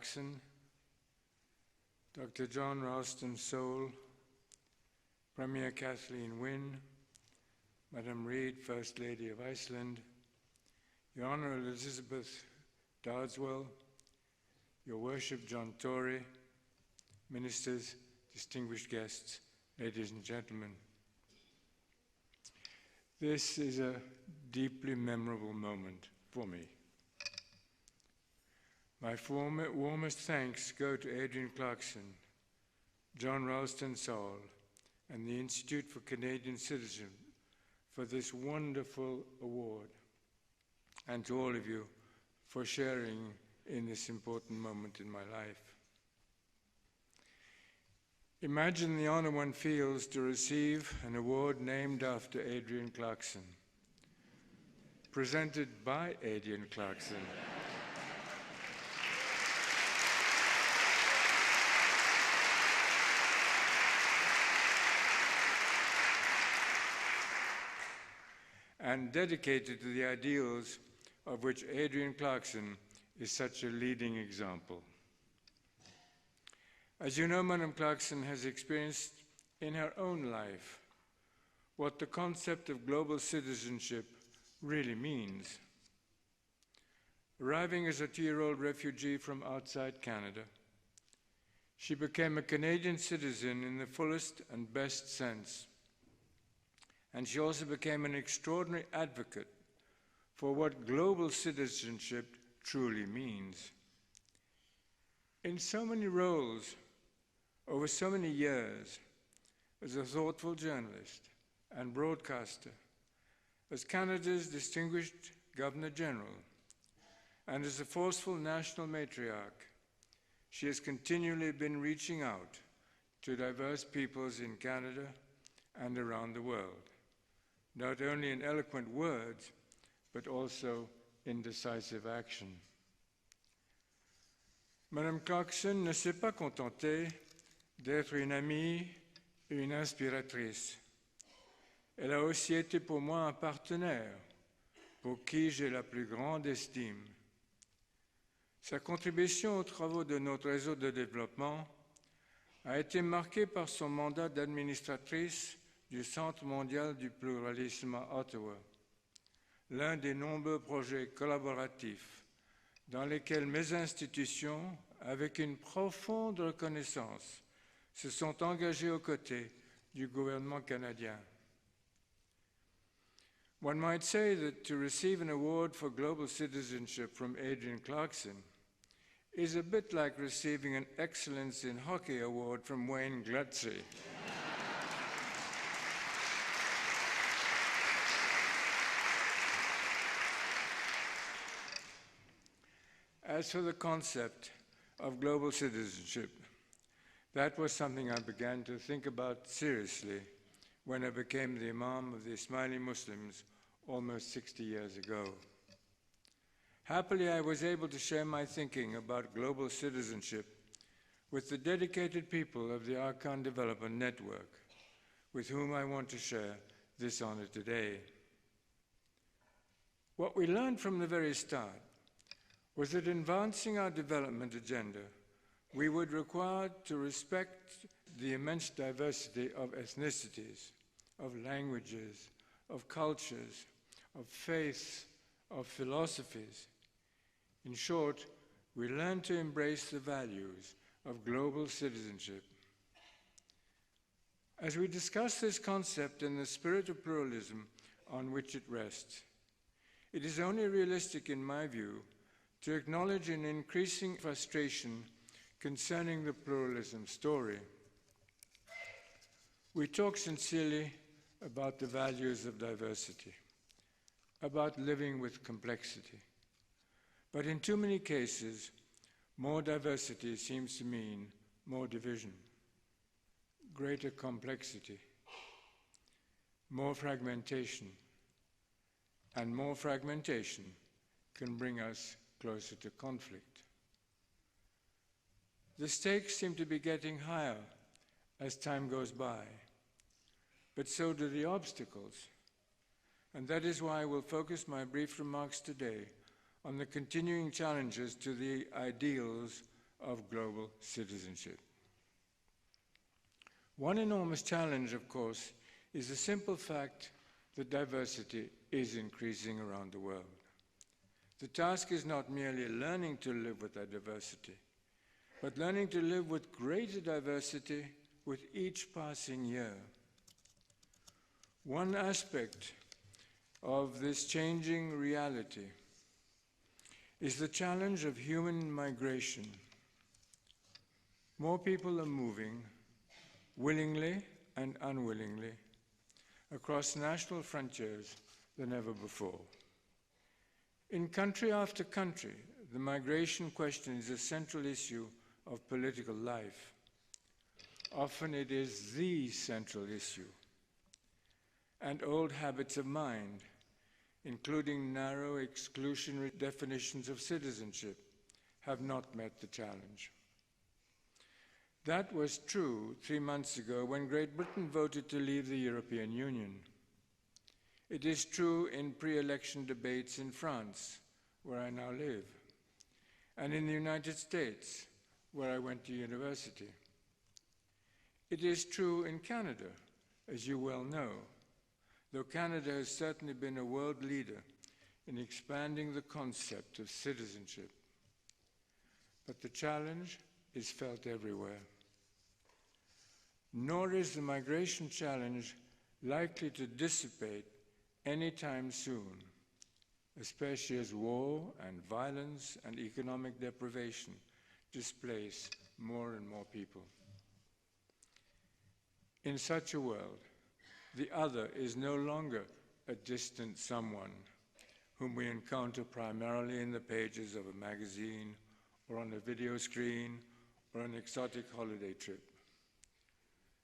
Clarkson, Dr. John Ralston Soule, Premier Kathleen Wynne, Madam Reid, First Lady of Iceland, Your Honour Elizabeth Dardswell, Your Worship John Tory, ministers, distinguished guests, ladies and gentlemen. This is a deeply memorable moment for me. My warmest thanks go to Adrienne Clarkson, John Ralston Saul, and the Institute for Canadian Citizenship for this wonderful award, and to all of you for sharing in this important moment in my life. Imagine the honor one feels to receive an award named after Adrienne Clarkson, presented by Adrienne Clarkson. And dedicated to the ideals of which Adrienne Clarkson is such a leading example. As you know, Madam Clarkson has experienced in her own life what the concept of global citizenship really means. Arriving as a 2-year-old refugee from outside Canada, she became a Canadian citizen in the fullest and best sense. And she also became an extraordinary advocate for what global citizenship truly means. In so many roles, over so many years, as a thoughtful journalist and broadcaster, as Canada's distinguished Governor-General, and as a forceful national matriarch, she has continually been reaching out to diverse peoples in Canada and around the world, not only in eloquent words, but also in decisive action. Madame Clarkson ne s'est pas contentée d'être une amie et une inspiratrice. Elle a aussi été pour moi un partenaire pour qui j'ai la plus grande estime. Sa contribution aux travaux de notre réseau de développement a été marquée par son mandat d'administratrice du Centre mondial du pluralisme à Ottawa, l'un des nombreux projets collaboratifs dans lesquels mes institutions, avec une profonde reconnaissance, se sont engagées aux côtés du gouvernement canadien. One might say that to receive an award for global citizenship from Adrienne Clarkson is a bit like receiving an Excellence in Hockey award from Wayne Gretzky. As for the concept of global citizenship, that was something I began to think about seriously when I became the Imam of the Ismaili Muslims almost 60 years ago. Happily, I was able to share my thinking about global citizenship with the dedicated people of the Arkan Development Network, with whom I want to share this honor today. What we learned from the very start was that in advancing our development agenda, we would require to respect the immense diversity of ethnicities, of languages, of cultures, of faiths, of philosophies. In short, we learn to embrace the values of global citizenship. As we discuss this concept in the spirit of pluralism on which it rests, it is only realistic, in my view, to acknowledge an increasing frustration concerning the pluralism story. We talk sincerely about the values of diversity, about living with complexity. But in too many cases, more diversity seems to mean more division, greater complexity, more fragmentation, and more fragmentation can bring us closer to conflict. The stakes seem to be getting higher as time goes by, but so do the obstacles. And that is why I will focus my brief remarks today on the continuing challenges to the ideals of global citizenship. One enormous challenge, of course, is the simple fact that diversity is increasing around the world. The task is not merely learning to live with that diversity, but learning to live with greater diversity with each passing year. One aspect of this changing reality is the challenge of human migration. More people are moving, willingly and unwillingly, across national frontiers than ever before. In country after country, the migration question is a central issue of political life. Often it is the central issue. And old habits of mind, including narrow exclusionary definitions of citizenship, have not met the challenge. That was true 3 months ago when Great Britain voted to leave the European Union. It is true in pre-election debates in France, where I now live, and in the United States, where I went to university. It is true in Canada, as you well know, though Canada has certainly been a world leader in expanding the concept of citizenship. But the challenge is felt everywhere. Nor is the migration challenge likely to dissipate anytime soon, especially as war and violence and economic deprivation displace more and more people. In such a world, the other is no longer a distant someone whom we encounter primarily in the pages of a magazine or on a video screen or an exotic holiday trip.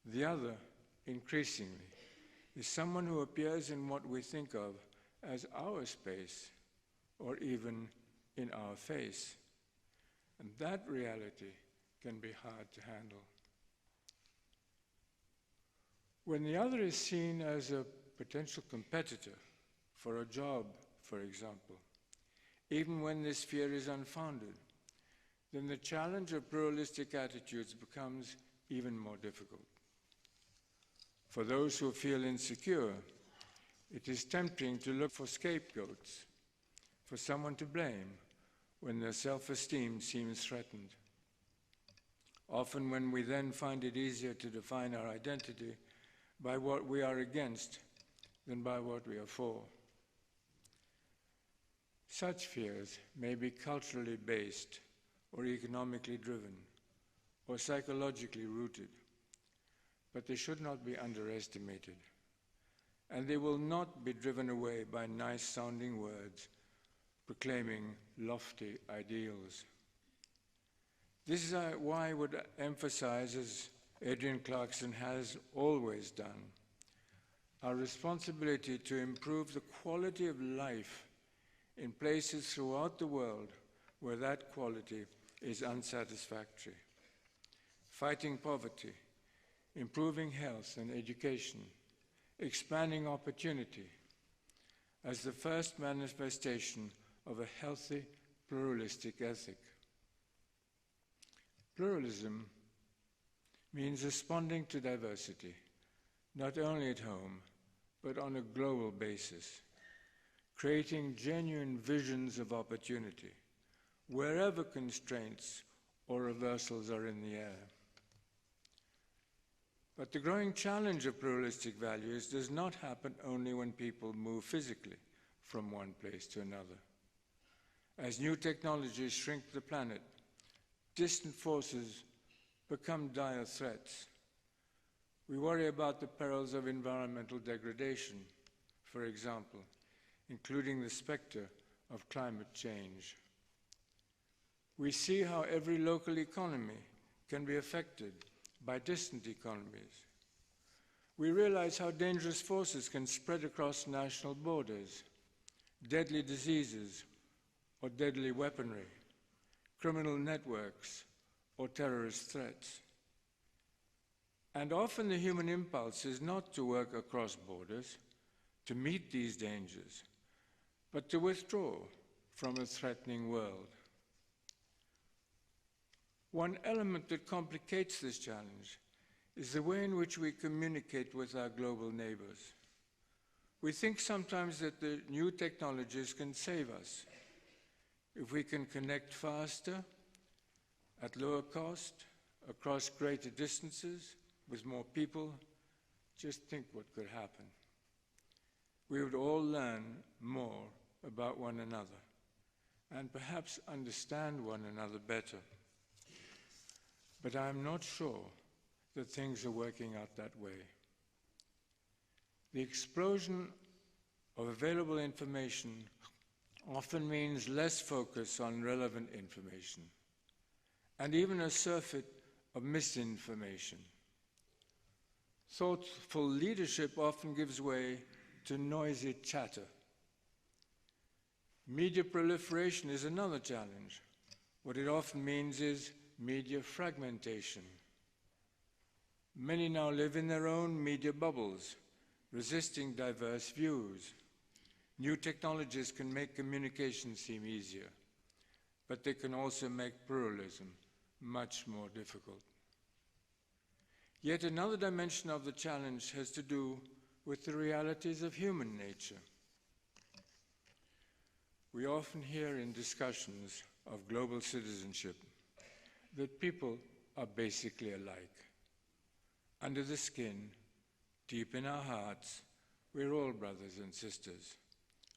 The other, increasingly, is someone who appears in what we think of as our space or even in our face. And that reality can be hard to handle. When the other is seen as a potential competitor for a job, for example, even when this fear is unfounded, then the challenge of pluralistic attitudes becomes even more difficult. For those who feel insecure, it is tempting to look for scapegoats, for someone to blame when their self-esteem seems threatened. Often when we then find it easier to define our identity by what we are against than by what we are for. Such fears may be culturally based or economically driven or psychologically rooted, but they should not be underestimated. And they will not be driven away by nice-sounding words proclaiming lofty ideals. This is why I would emphasize, as Adrienne Clarkson has always done, our responsibility to improve the quality of life in places throughout the world where that quality is unsatisfactory. Fighting poverty, improving health and education, expanding opportunity as the first manifestation of a healthy, pluralistic ethic. Pluralism means responding to diversity, not only at home, but on a global basis, creating genuine visions of opportunity, wherever constraints or reversals are in the air. But the growing challenge of pluralistic values does not happen only when people move physically from one place to another. As new technologies shrink the planet, distant forces become dire threats. We worry about the perils of environmental degradation, for example, including the specter of climate change. We see how every local economy can be affected by distant economies. We realize how dangerous forces can spread across national borders, deadly diseases or deadly weaponry, criminal networks or terrorist threats. And often the human impulse is not to work across borders to meet these dangers, but to withdraw from a threatening world. One element that complicates this challenge is the way in which we communicate with our global neighbors. We think sometimes that the new technologies can save us. If we can connect faster, at lower cost, across greater distances, with more people, just think what could happen. We would all learn more about one another and perhaps understand one another better. But I'm not sure that things are working out that way. The explosion of available information often means less focus on relevant information and even a surfeit of misinformation. Thoughtful leadership often gives way to noisy chatter. Media proliferation is another challenge. What it often means is media fragmentation. Many now live in their own media bubbles, resisting diverse views. New technologies can make communication seem easier, but they can also make pluralism much more difficult. Yet another dimension of the challenge has to do with the realities of human nature. We often hear in discussions of global citizenship that people are basically alike. Under the skin, deep in our hearts, we're all brothers and sisters,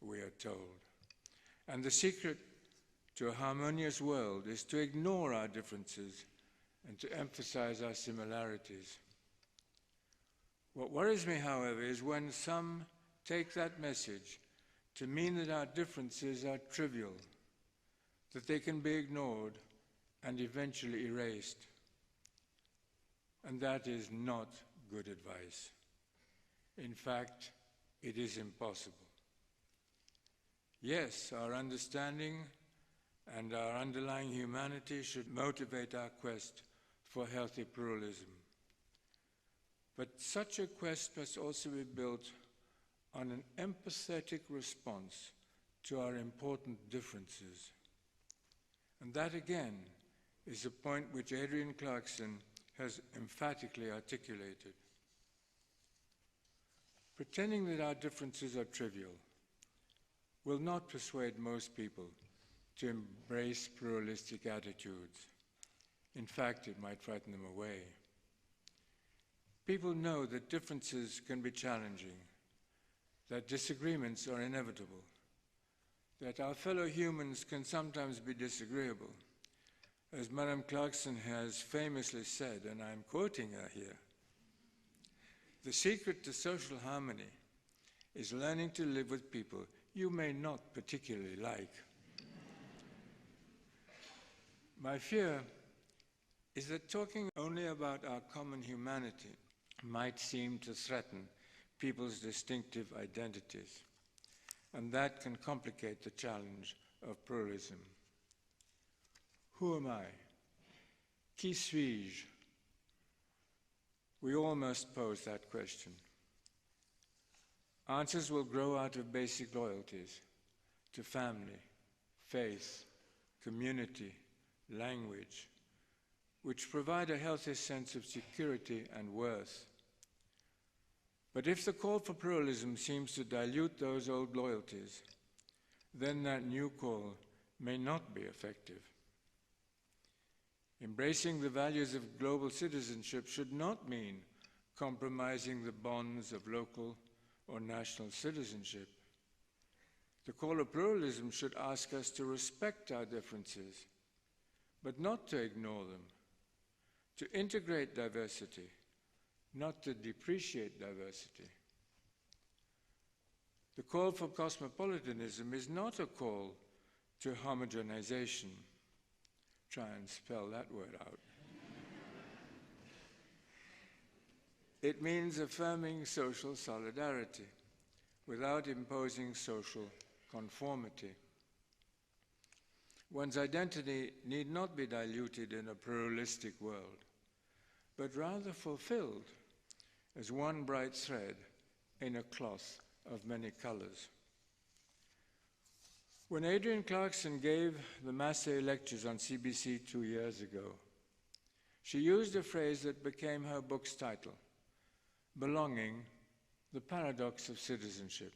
we are told. And the secret to a harmonious world is to ignore our differences and to emphasize our similarities. What worries me, however, is when some take that message to mean that our differences are trivial, that they can be ignored and eventually erased. And that is not good advice. In fact, it is impossible. Yes, our understanding and our underlying humanity should motivate our quest for healthy pluralism. But such a quest must also be built on an empathetic response to our important differences. And that, again, is a point which Adrienne Clarkson has emphatically articulated. Pretending that our differences are trivial will not persuade most people to embrace pluralistic attitudes. In fact, it might frighten them away. People know that differences can be challenging, that disagreements are inevitable, that our fellow humans can sometimes be disagreeable. As Madame Clarkson has famously said, and I'm quoting her here, "The secret to social harmony is learning to live with people you may not particularly like." My fear is that talking only about our common humanity might seem to threaten people's distinctive identities, and that can complicate the challenge of pluralism. Who am I? Qui suis-je? We all must pose that question. Answers will grow out of basic loyalties to family, faith, community, language, which provide a healthy sense of security and worth. But if the call for pluralism seems to dilute those old loyalties, then that new call may not be effective. Embracing the values of global citizenship should not mean compromising the bonds of local or national citizenship. The call of pluralism should ask us to respect our differences, but not to ignore them, to integrate diversity, not to depreciate diversity. The call for cosmopolitanism is not a call to homogenization. Try and spell that word out. It means affirming social solidarity without imposing social conformity. One's identity need not be diluted in a pluralistic world, but rather fulfilled as one bright thread in a cloth of many colors. When Adrienne Clarkson gave the Massey lectures on CBC 2 years ago, She used a phrase that became her book's title, Belonging, the Paradox of Citizenship.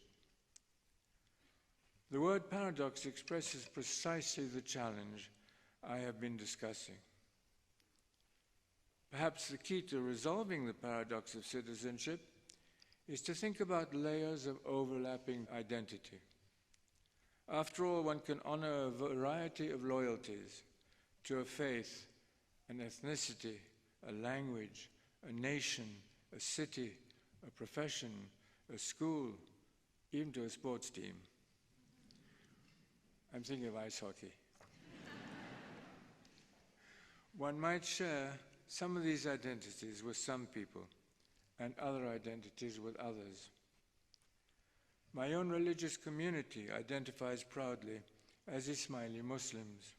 The word paradox expresses precisely the challenge I have been discussing. Perhaps the key to resolving the paradox of citizenship is to think about layers of overlapping identity. After all, one can honor a variety of loyalties to a faith, an ethnicity, a language, a nation, a city, a profession, a school, even to a sports team. I'm thinking of ice hockey. One might share some of these identities with some people and other identities with others. My own religious community identifies proudly as Ismaili Muslims,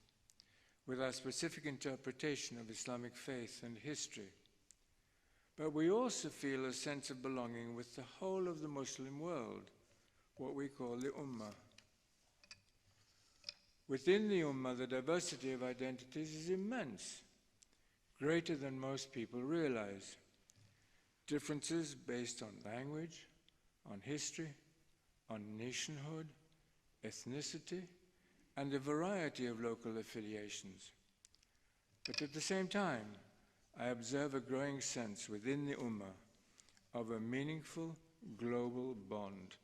with our specific interpretation of Islamic faith and history. But we also feel a sense of belonging with the whole of the Muslim world, what we call the Ummah. Within the Ummah, the diversity of identities is immense, greater than most people realize. Differences based on language, on history, on nationhood, ethnicity, and a variety of local affiliations. But at the same time, I observe a growing sense within the Ummah of a meaningful global bond.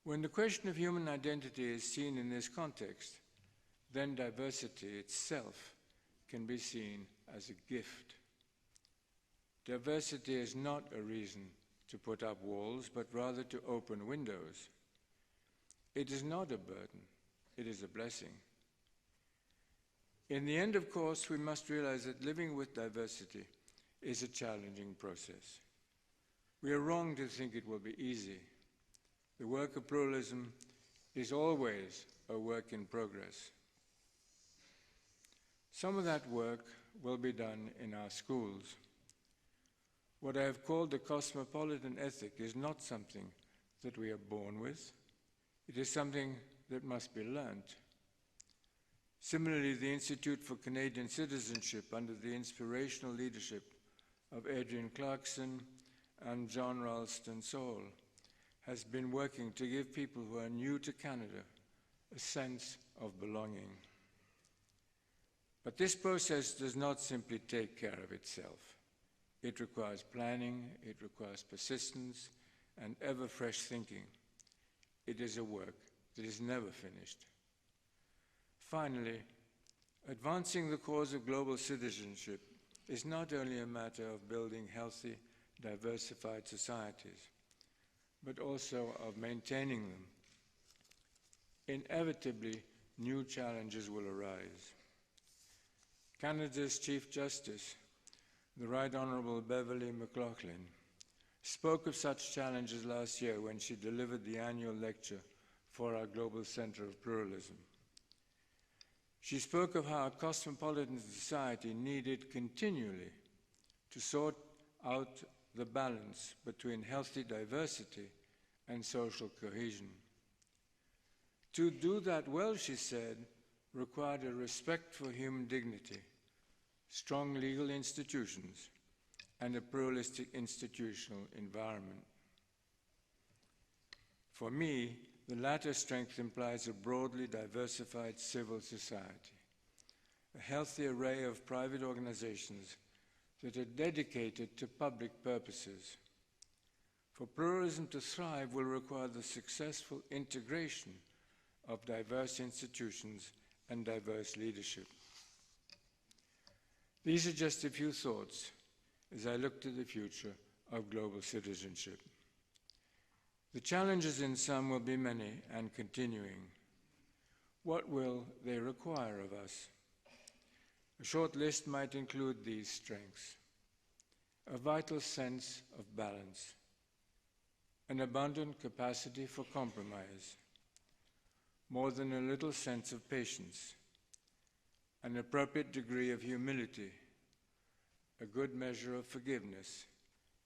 When the question of human identity is seen in this context, then diversity itself can be seen as a gift. Diversity is not a reason to put up walls, but rather to open windows. It is not a burden, it is a blessing. In the end, of course, we must realize that living with diversity is a challenging process. We are wrong to think it will be easy. The work of pluralism is always a work in progress. Some of that work will be done in our schools. What I have called the cosmopolitan ethic is not something that we are born with. It is something that must be learnt. Similarly, the Institute for Canadian Citizenship, under the inspirational leadership of Adrienne Clarkson and John Ralston Saul, has been working to give people who are new to Canada a sense of belonging. But this process does not simply take care of itself. It requires planning, it requires persistence, and ever-fresh thinking. It is a work that is never finished. Finally, advancing the cause of global citizenship is not only a matter of building healthy, diversified societies, but also of maintaining them. Inevitably, new challenges will arise. Canada's Chief Justice, the Right Honourable Beverly McLaughlin, spoke of such challenges last year when she delivered the annual lecture for our Global Centre of Pluralism. She spoke of how a cosmopolitan society needed continually to sort out the balance between healthy diversity and social cohesion. To do that well, she said, required a respect for human dignity, strong legal institutions, and a pluralistic institutional environment. For me, the latter strength implies a broadly diversified civil society, a healthy array of private organizations that are dedicated to public purposes. For pluralism to thrive will require the successful integration of diverse institutions and diverse leadership. These are just a few thoughts as I look to the future of global citizenship. The challenges in sum will be many and continuing. What will they require of us? A short list might include these strengths: a vital sense of balance, an abundant capacity for compromise, more than a little sense of patience, an appropriate degree of humility, a good measure of forgiveness,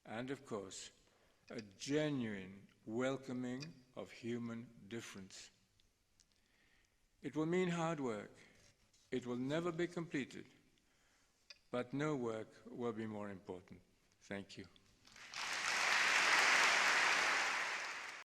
and, of course, a genuine welcoming of human difference. It will mean hard work. It will never be completed, but no work will be more important. Thank you.